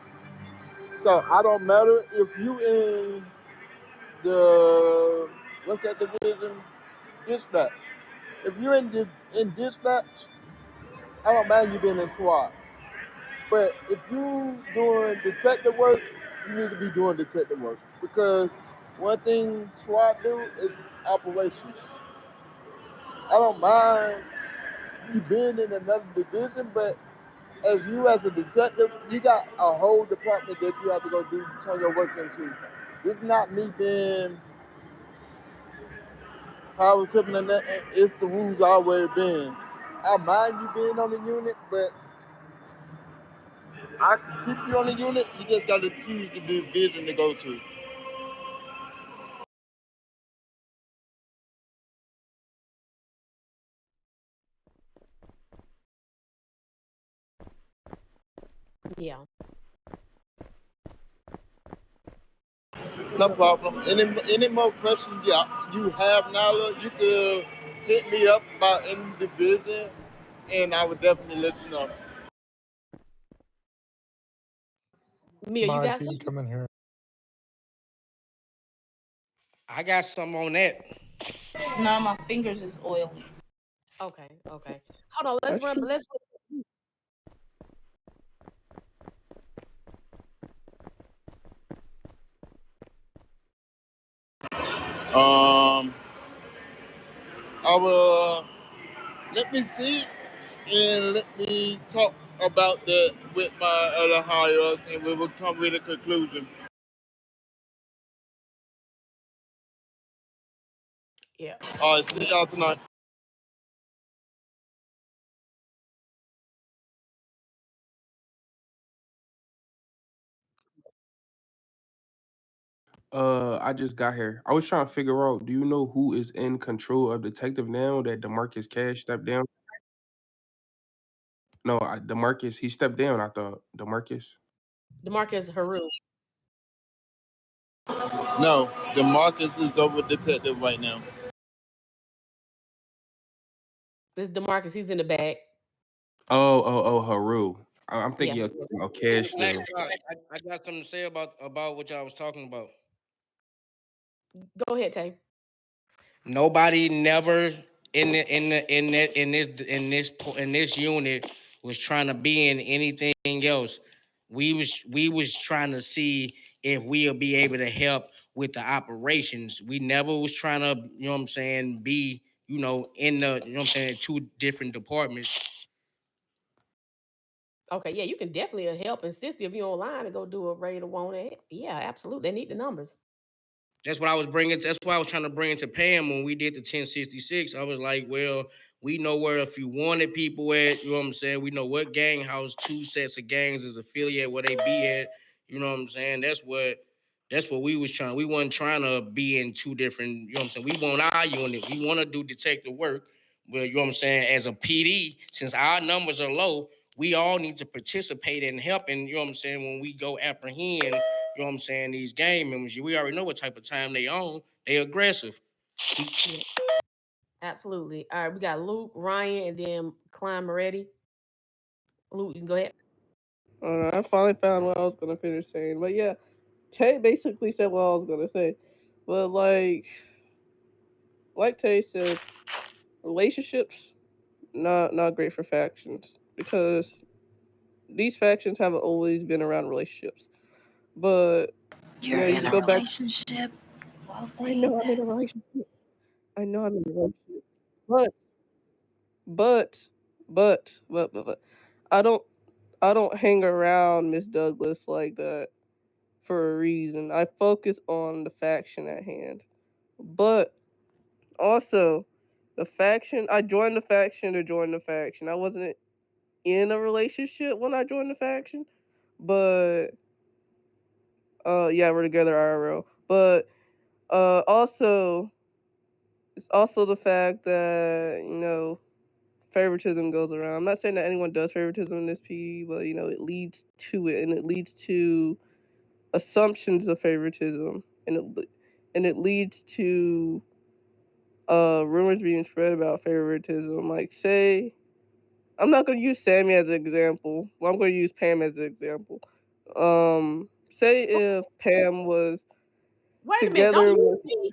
S1: So I don't matter if you in the what's that division? Dispatch. If you're in dispatch, I don't mind you being in SWAT. But if you doing detective work, you need to be doing detective work, because one thing SWAT do is operations. I don't mind you being in another division, but as a detective, you got a whole department that you have to go turn your work into. It's not me being power tripping and that. It's the rules always been. I mind you being on the unit, but I can keep you on the unit. You just got to choose the division to go to.
S2: Yeah.
S1: No problem. Any more questions you have, Nala, you could hit me up about any division, and I would definitely let you know.
S2: Mia, you
S3: Mike,
S2: got
S3: you can
S2: something?
S3: come in here.
S5: I got something on that.
S4: No, my fingers is oily.
S2: Okay. Hold on. Let's
S1: Um, I will let me see and let me talk about that with my other hires, and we will come with a conclusion.
S2: Yeah.
S1: All right, see y'all tonight.
S9: I just got here. I was trying to figure out, do you know who is in control of Detective now that DeMarcus Cash stepped down? No, DeMarcus, he stepped down, I thought. DeMarcus.
S2: DeMarcus Haru.
S1: No, DeMarcus is over detective right now.
S2: This DeMarcus, he's in the back.
S9: Oh, Haru. I'm thinking
S2: Yeah.
S9: you're talking about Cash
S5: Black
S9: still.
S5: Rock, I got something to say about what y'all was talking about.
S2: Go ahead, Tay.
S5: Nobody never in this unit was trying to be in anything else. We was trying to see if we'll be able to help with the operations. We never was trying to, you know what I'm saying, be, in the, you know what I'm saying, two different departments.
S2: Okay, yeah, you can definitely help. And Cynthia, if you're online and go do a raid or want it, yeah, absolutely. They need the numbers.
S5: That's what I was bringing. That's why I was trying to bring it to Pam when we did the 1066. I was like, well, we know where if you wanted people at, you know what I'm saying? We know what gang house two sets of gangs is affiliate where they be at. You know what I'm saying? That's what we was trying. We wasn't trying to be in two different, you know what I'm saying? We want our unit. We want to do detective work. But you know what I'm saying? As a PD, since our numbers are low, we all need to participate in helping, you know what I'm saying, when we go apprehend, you know what I'm saying, these gang members. We already know what type of time they on. They aggressive.
S2: Yeah, absolutely. All right, we got Luke, Ryan, and then Klein Moretti. Luke, you can go ahead.
S6: I finally found what I was gonna finish saying, but yeah, Tay basically said what I was gonna say. But like Tay said, relationships not great for factions because these factions haven't always been around relationships. But
S4: You're
S6: you
S4: in
S6: can
S4: a
S6: go back.
S4: relationship while
S6: I
S4: saying
S6: know I'm in
S4: that.
S6: a relationship. I know I'm in a relationship. But but but I don't hang around Miss Douglas like that for a reason. I focus on the faction at hand. But also, the faction, I joined the faction to join the faction. I wasn't in a relationship when I joined the faction, but yeah, we're together IRL. But also, it's also the fact that favoritism goes around. I'm not saying that anyone does favoritism in this PD, but it leads to it, and it leads to assumptions of favoritism, and it leads to rumors being spread about favoritism. Like, say, I'm not gonna use Sammy as an example. Well, I'm gonna use Pam as an example. Say if Pam was
S2: Wait a minute, don't
S6: together
S2: use
S6: with,
S2: me.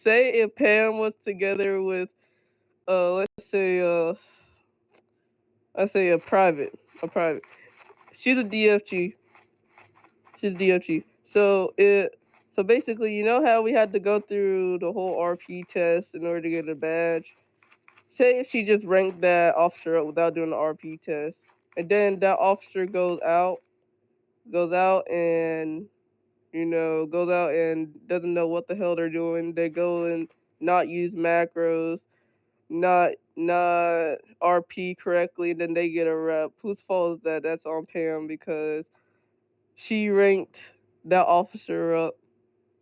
S6: say if Pam was together with, let's say a private. She's a DFG. She's a DFG. So basically, you know how we had to go through the whole RP test in order to get a badge? Say if she just ranked that officer up without doing the RP test, and then that officer goes out and doesn't know what the hell they're doing. They go and not use macros, not RP correctly, and then they get a rep. Whose fault is that? That's on Pam because she ranked that officer up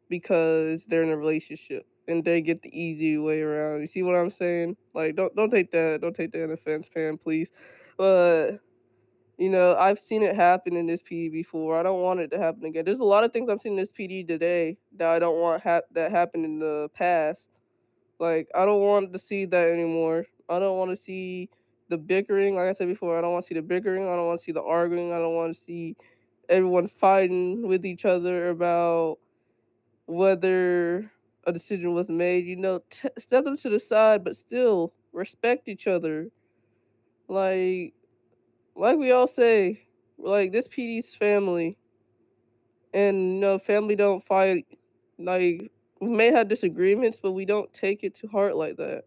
S6: because they're in a relationship and they get the easy way around. You see what I'm saying? Like, don't take that in offense, Pam, please. But I've seen it happen in this PD before. I don't want it to happen again. There's a lot of things I've seen in this PD today that I don't want that happened in the past. Like, I don't want to see that anymore. I don't want to see the bickering. Like I said before, I don't want to see the bickering. I don't want to see the arguing. I don't want to see everyone fighting with each other about whether a decision was made. Step them to the side, but still respect each other. Like, like we all say, like, this PD's family, and family don't fight. Like, we may have disagreements, but we don't take it to heart like that.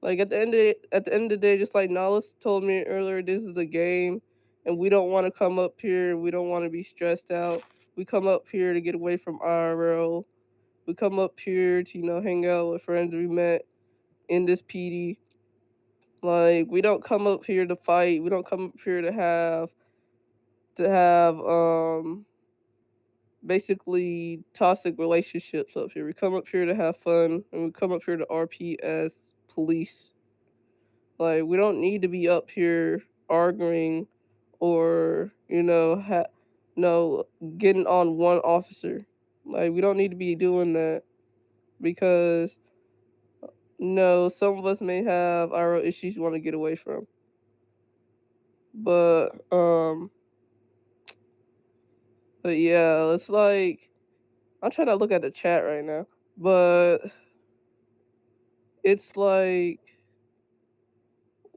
S6: Like, at the end of the day, just like Nahlas told me earlier, this is a game, and we don't want to come up here. We don't want to be stressed out. We come up here to get away from IRL, We come up here to, hang out with friends we met in this PD. Like, we don't come up here to fight. We don't come up here to have basically toxic relationships up here. We come up here to have fun, and we come up here to RP as police. Like, we don't need to be up here arguing or, no, getting on one officer. Like, we don't need to be doing that because, no, some of us may have our own issues we want to get away from. But yeah, it's like, I'm trying to look at the chat right now, but it's like,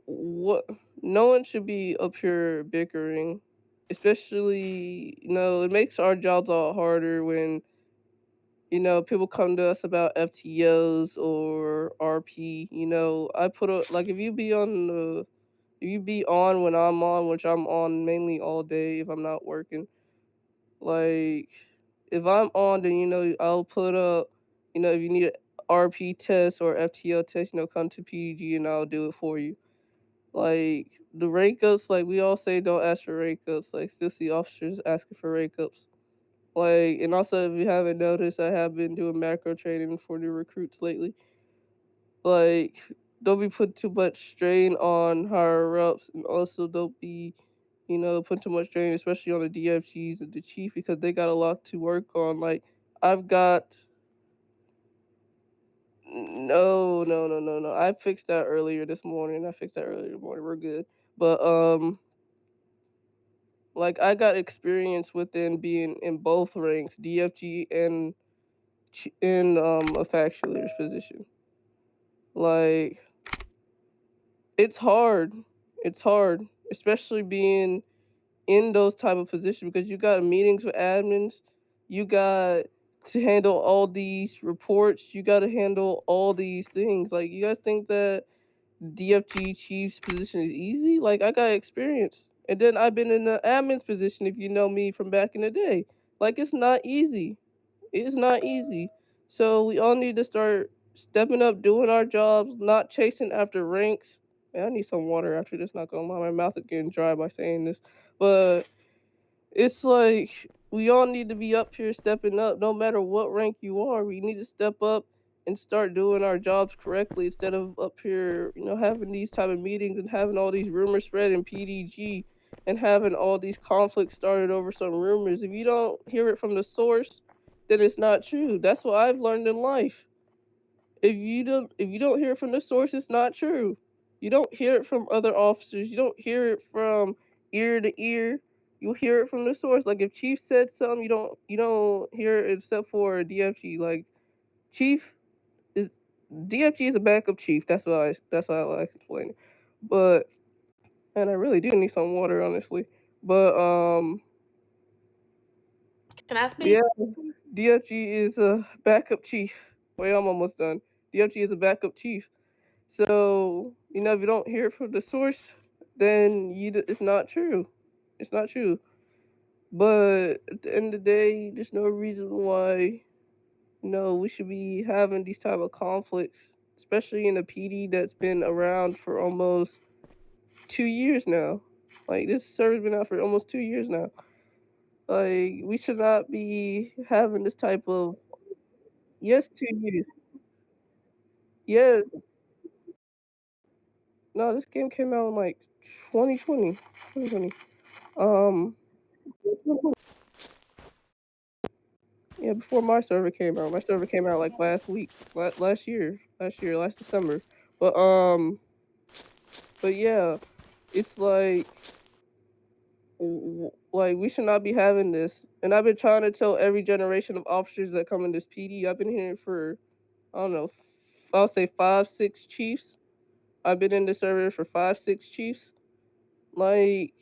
S6: what? No one should be up here bickering, especially, it makes our jobs a lot harder when, people come to us about FTOs or RP. I put like, if you be on when I'm on, which I'm on mainly all day if I'm not working. Like, if I'm on, then I'll put up, if you need an RP test or FTO test, come to PDG and I'll do it for you. Like, the rank ups, like, we all say don't ask for rank ups. Like, still see officers asking for rank ups. Like, and also, if you haven't noticed, I have been doing macro training for new recruits lately. Like, don't be putting too much strain on higher ups, and also don't be, putting too much strain, especially on the DFGs and the chief, because they got a lot to work on. Like, I've got. No. I fixed that earlier this morning. We're good. But like, I got experience within being in both ranks, DFG and in a faction leader's position. Like, it's hard, especially being in those type of positions, because you got meetings with admins, you got to handle all these reports, you got to handle all these things. Like, you guys think that DFG chief's position is easy? Like, I got experience, and then I've been in the admin's position, if you know me from back in the day. Like, it's not easy. So we all need to start stepping up, doing our jobs, not chasing after ranks. Man, I need some water after this, not gonna lie. My mouth is getting dry by saying this. But it's like, we all need to be up here stepping up, no matter what rank you are. We need to step up and start doing our jobs correctly, instead of up here, having these type of meetings and having all these rumors spread in PDG and having all these conflicts started over some rumors. If you don't hear it from the source, then it's not true. That's what I've learned in life. If you don't hear it from the source, it's not true. You don't hear it from other officers. You don't hear it from ear to ear. You hear it from the source. Like, if Chief said something, you don't hear it except for DFG. Like, DFG is a backup chief. That's why I like explaining. But, and I really do need some water, honestly. But
S2: Can I speak?
S6: yeah, DFG is a backup chief. Wait, I'm almost done. DFG is a backup chief. So, if you don't hear it from the source, then it's not true. It's not true. But at the end of the day, there's no reason why, we should be having these type of conflicts, especially in a PD that's been around for almost 2 years now. Like, this service been out for almost 2 years now. Like, we should not be having this type of. Yes, 2 years. Yes. No, this game came out in like 2020. Um, yeah, before my server came out. My server came out like last December. But yeah, it's like, like, we should not be having this. And I've been trying to tell every generation of officers that come in this PD. I've been here for, I don't know, I'll say 5-6 chiefs. I've been in this server for 5-6 chiefs. Like,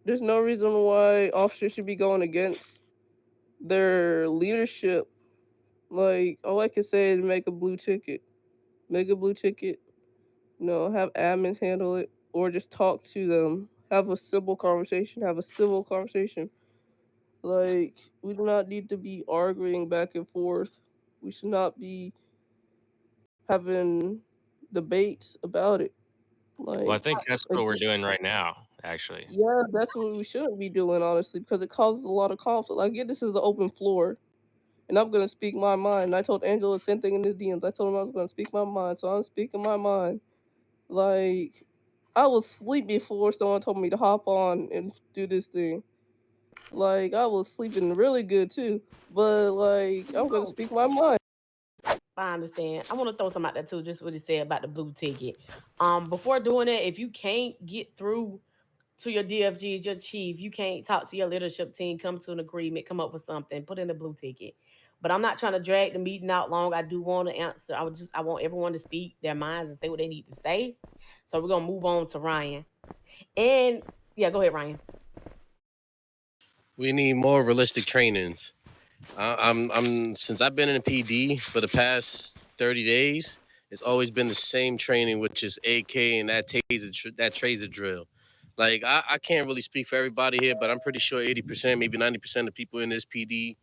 S6: there's no reason why officers should be going against their leadership. Like, all I can say is make a blue ticket. Have admins handle it, or just talk to them. Have a civil conversation. Like, we do not need to be arguing back and forth we should not be having debates about it.
S10: Well, I
S6: Like,
S10: think that's
S6: like
S10: what we're
S6: you-
S10: doing right now, actually.
S6: yeah, that's what we shouldn't be doing, honestly, because it causes a lot of conflict. Like, yeah, this is an open floor, and I'm gonna speak my mind. And I told Angela the same thing in the DMs. I told him I was gonna speak my mind, so I'm speaking my mind. Like, I was asleep before someone told me to hop on and do this thing. Like, I was sleeping really good too, but like, I'm gonna speak my mind.
S2: I understand. I want to throw something out there too, just what he said about the blue ticket. Before doing it, if you can't get through to your DFG, your chief, you can't talk to your leadership team, come to an agreement, come up with something, put in a blue ticket. But I'm not trying to drag the meeting out long. I do want to answer. I want everyone to speak their minds and say what they need to say. So we're gonna move on to Ryan. And yeah, go ahead, Ryan.
S8: We need more realistic trainings. I'm since I've been in PD for the past 30 days, it's always been the same training, which is AK and that taser drill. Like I can't really speak for everybody here, but I'm pretty sure 80%, maybe 90% of people in this PD,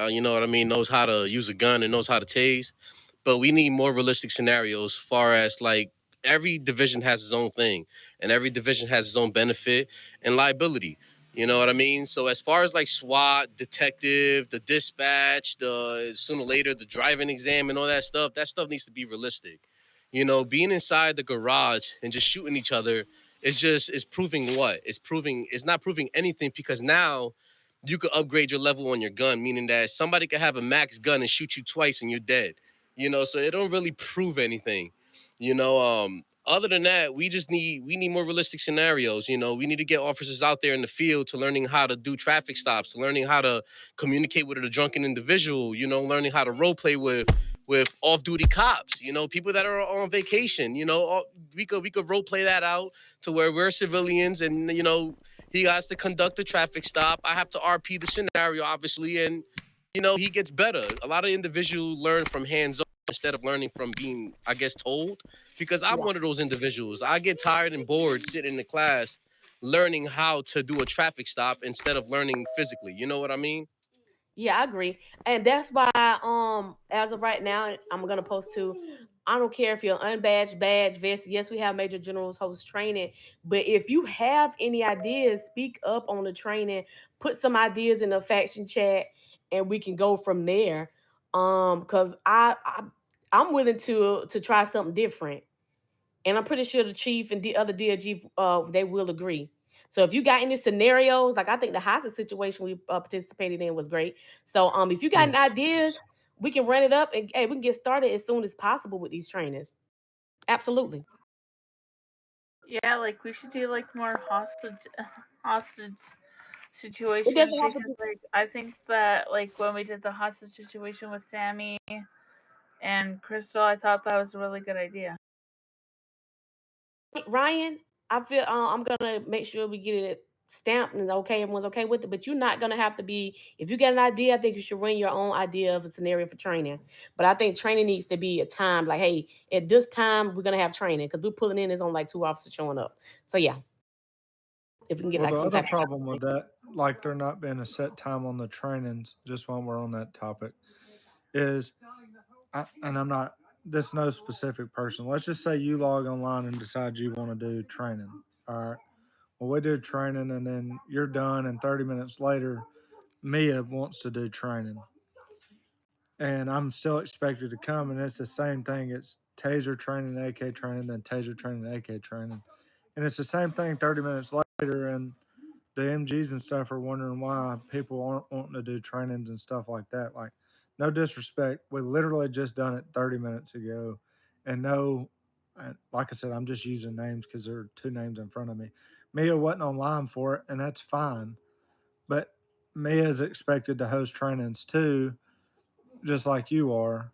S8: you know what I mean, knows how to use a gun and knows how to tase. But we need more realistic scenarios, far as like every division has its own thing, and every division has its own benefit and liability. You know what I mean? So as far as like SWAT, detective, the dispatch, the sooner or later the driving exam and all that stuff needs to be realistic. You know, being inside the garage and just shooting each other is proving what? It's not proving anything, because now you could upgrade your level on your gun, meaning that somebody could have a max gun and shoot you twice and you're dead. You know, so it don't really prove anything. You know, other than that, we need more realistic scenarios. You know, we need to get officers out there in the field to learning how to do traffic stops, to learning how to communicate with a drunken individual, you know, learning how to role play with off-duty cops, you know, people that are on vacation. You know, we could role play that out to where we're civilians, and you know, he has to conduct a traffic stop. I have to RP the scenario, obviously, and you know, he gets better. A lot of individuals learn from hands-on instead of learning from being, I guess, told. Because I'm
S2: Yeah.
S8: one of those individuals. I get tired and bored sitting in the class learning how to do a traffic stop instead of learning physically. You know what I mean?
S2: Yeah, I agree. And that's why as of right now, I'm gonna post to I don't care if you're unbadged, badge, vest. Yes, we have major generals host training. But if you have any ideas, speak up on the training, put some ideas in the faction chat, and we can go from there. Because I'm willing to try something different. And I'm pretty sure the chief and the other DLG they will agree. So if you got any scenarios, like I think the hostage situation we participated in was great. So if you got any
S3: Yes.
S2: ideas, we can run it up and hey, we can get started as soon as possible with these trainings. Absolutely.
S7: Yeah, like we should do like more hostage
S2: It
S7: situations,
S2: doesn't have
S7: because
S2: to be
S7: like I think that like when we did the hostage situation with Sammy and Crystal, I thought that was a really good idea.
S2: Ryan. I feel I'm gonna make sure we get it stamped and okay, everyone's okay with it. But you're not gonna have to be. If you get an idea, I think you should run your own idea of a scenario for training. But I think training needs to be a time like, hey, at this time we're gonna have training because we're pulling in is on like 2 officers showing up. So yeah, if we can get
S3: Well,
S2: like
S3: the
S2: some
S3: other
S2: type of
S3: problem with that, like there not being a set time on the trainings, just while we're on that topic, is, and I'm not, this no specific person. Let's just say you log online and decide you want to do training. All right. Well, we do training and then you're done, and 30 minutes later, Mia wants to do training. And I'm still expected to come, and it's the same thing. It's taser training, AK training, then taser training, AK training. And it's the same thing 30 minutes later, and the MGs and stuff are wondering why people aren't wanting to do trainings and stuff like that. Like, no disrespect, we literally just done it 30 minutes ago, and no, like I said, I'm just using names because there are 2 names in front of me. Mia wasn't online for it, and that's fine, but Mia is expected to host trainings too, just like you are,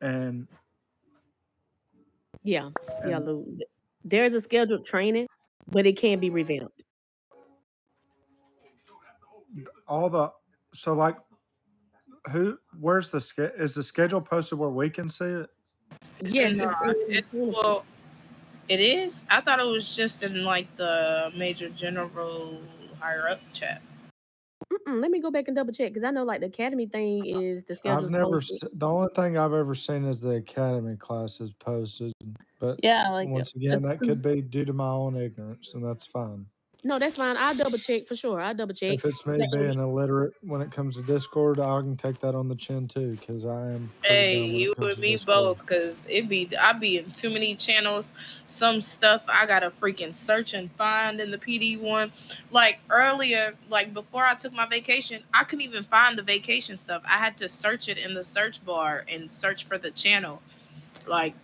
S3: and
S2: yeah, yeah,
S3: and
S2: Lou. There's a scheduled training, but it can be revamped.
S3: all the so like where's the is the schedule posted where we can see it?
S2: Yes,
S4: Nah,
S2: it's in
S4: it
S2: the
S4: well, it is. I thought it was just in like the major general higher up chat.
S2: Let me go back and double check because I know like the academy thing is the
S3: I've
S2: schedule's
S3: never.
S2: posted.
S3: The only thing I've ever seen is the academy classes posted, but
S6: Yeah, like
S3: once again,
S6: it's
S3: that could be due to my own ignorance, and that's fine.
S2: No, that's fine. I'll double check for sure. I'll double check.
S3: If it's me
S2: But
S3: being illiterate when it comes to Discord, I can take that on the chin too, because I am pretty
S4: Hey,
S3: dumb when
S4: you
S3: it comes
S4: and
S3: to
S4: me
S3: Discord.
S4: both, cause I be in too many channels. Some stuff I gotta freaking search and find in the PD one. Like earlier, like before I took my vacation, I couldn't even find the vacation stuff. I had to search it in the search bar and search for the channel. Like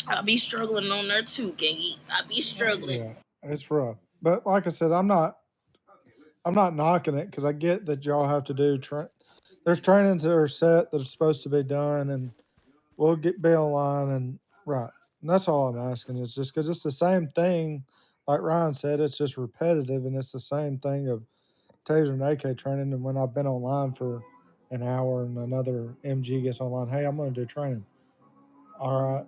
S4: I be struggling on there too, Gengy. I be struggling.
S3: Yeah, it's rough. But like I said, I'm not knocking it because I get that y'all have to do. There's trainings that are set that are supposed to be done, and we'll be online and right. And that's all I'm asking. Is just because it's the same thing, like Ryan said, it's just repetitive, and it's the same thing of taser and AK training. And when I've been online for an hour and another MG gets online, hey, I'm going to do training. All right.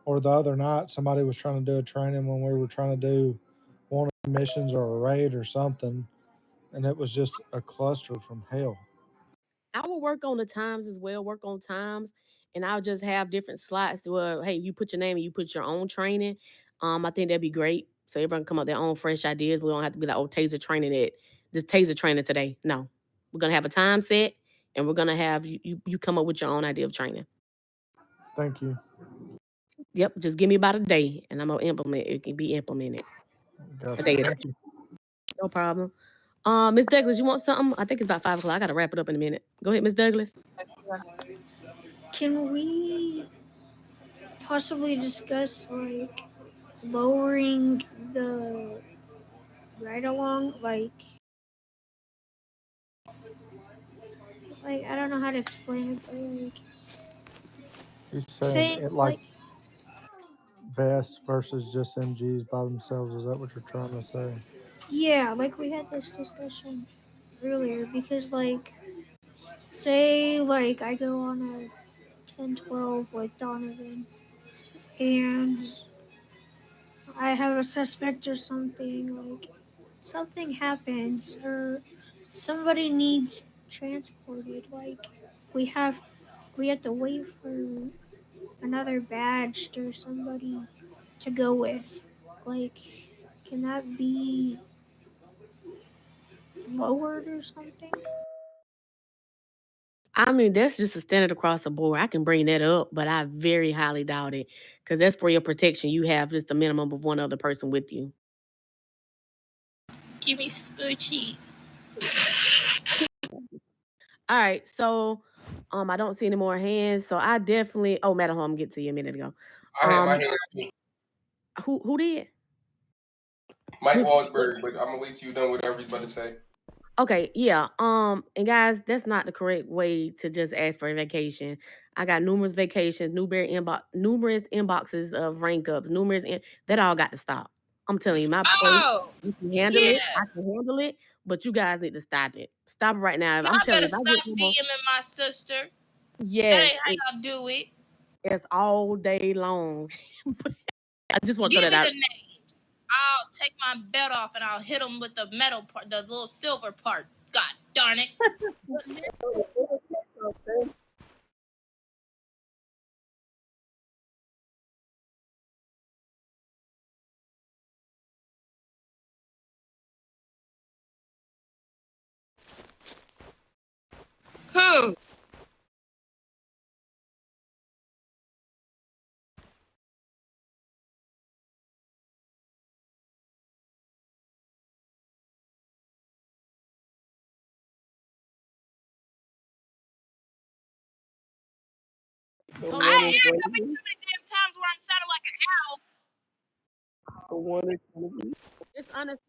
S3: Or the other night, somebody was trying to do a training when we were trying to do one of the missions or a raid or something, and it was just a cluster from hell.
S2: I will work on the times as well, work on times, and I'll just have different slots where, hey, you put your name and you put your own training. I think that'd be great. So everyone can come up with their own fresh ideas. We don't have to be like, oh, taser training it. This taser training today. No. We're gonna have a time set and we're gonna have you come up with your own idea of training.
S3: Thank you.
S2: Yep, just give me about a day and I'm gonna implement it. It can be implemented.
S3: Gotcha.
S2: A day.
S3: Thank you.
S2: No problem. Miss Douglas, you want something? I think it's about 5 o'clock. I gotta wrap it up in a minute. Go ahead, Miss Douglas.
S11: Can we possibly discuss like lowering the ride along? Like I don't know how to explain it, but like
S3: He's saying
S11: saying
S3: it like vests versus just MGs by themselves. Is that what you're trying to say?
S11: yeah, like we had this discussion earlier because like say like I go on a 10-12 with Donovan and I have a suspect or something, like something happens or somebody needs transported, like we have to wait for another badge or somebody to go with. Like, can that be lowered or something?
S2: I mean, that's just a standard across the board. I can bring that up, but I very highly doubt it because that's for your protection. You have just a minimum of one other person with you.
S4: Give me smoochies.
S2: All right, so I don't see any more hands, so I definitely. Oh, Matterhorn, get to you a minute ago.
S9: I had my hand too.
S2: Who did?
S9: Mike Wallsberg, but I'm gonna wait till you're done with whatever he's about to say.
S2: Okay, yeah. And guys, that's not the correct way to just ask for a vacation. I got numerous vacations, numerous inboxes of rank ups, that all got to stop. I'm telling you, my place,
S4: Oh,
S2: you can handle it.
S4: yeah.
S2: I can handle it, but you guys need to stop it. Stop it right now. I'm
S4: Y'all
S2: telling
S4: better
S2: you, if I
S4: stop
S2: get
S4: DMing my sister. That
S2: yes,
S4: ain't how y'all do it.
S2: it's all day long. I just want to throw
S4: Give
S2: that
S4: me
S2: out.
S4: the names. I'll take my belt off and I'll hit them with the metal part, the little silver part. God darn it. Who?
S6: the
S4: I
S6: one
S4: hear
S6: in
S4: so
S6: front of
S4: many
S6: you.
S4: damn times where I'm sounding like an owl.
S6: The one in front of you.
S2: It's honest.